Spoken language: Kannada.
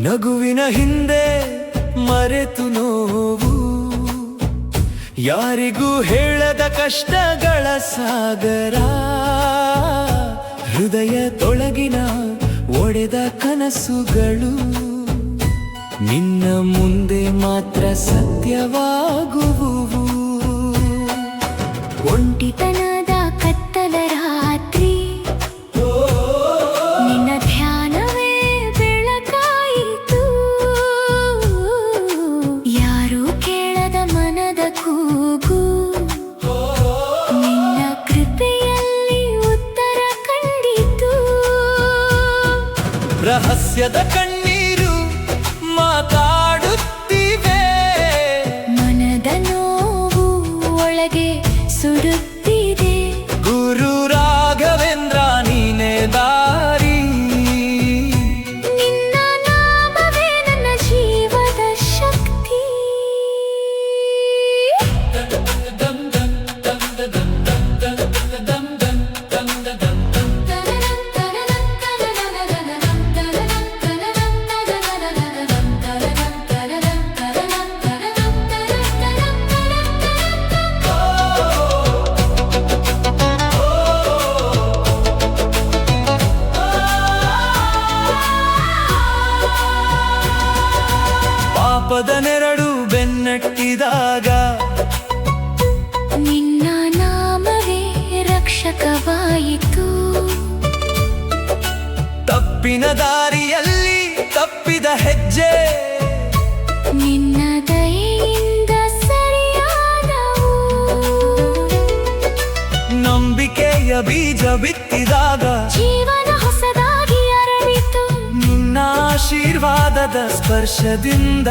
ನಗುವಿನ ಹಿಂದೆ ಮರೆತು ನೋವು, ಯಾರಿಗೂ ಹೇಳದ ಕಷ್ಟಗಳ ಸಾಗರ, ಹೃದಯದೊಳಗಿನ ಒಡೆದ ಕನಸುಗಳು ನಿನ್ನ ಮುಂದೆ ಮಾತ್ರ ಸತ್ಯವಾಗುವುವು. ಒಂಟಿತನದ ಕತ್ತಲ ರಾತ್ರಿ ನಿನ್ನ ಧ್ಯಾನವೇ ಬೆಳಕಾಯಿತು, ಯಾರೂ ಕೇಳದ ಮನದ ಕೂಗು ನಿನ್ನ ಕೃಪೆಯಲ್ಲಿ ಉತ್ತರ ಕಂಡಿತು. ರಹಸ್ಯದ ಕಣ್ಣೀರು ಮಾತಾಡುತ್ತಿವೆ, ಮನದ ನೋವು ಒಳಗೆ ಸುಡುತ್ತಿದೆ. ಗುರು ರಾಘವೇಂದ್ರ ನೀನೇ ದಾರಿ, ನಿನ್ನ ನಾಮವೇ ನನ್ನ ಜೀವದ ಶಕ್ತಿ. ಪಾಪದ ನೆರಳು ಬೆನ್ನಟ್ಟಿದಾಗ ನಿನ್ನ ನಾಮವೇ ರಕ್ಷಕವಾಯಿತು. ತಪ್ಪಿನ ದಾರಿಯಲ್ಲಿ ತಪ್ಪಿದ ಹೆಜ್ಜೆ ನಿನ್ನ ದಯೆಯಿಂದ ಸರಿಯಾದವು. ನಂಬಿಕೆಯ ಬೀಜ ಬಿತ್ತಿದಾಗ ಜೀವನ ಹೊಸದಾಗಿ ಅರಳಿತು. ನಿನ್ನ ಆಶೀರ್ವಾದದ ಸ್ಪರ್ಶದಿಂದ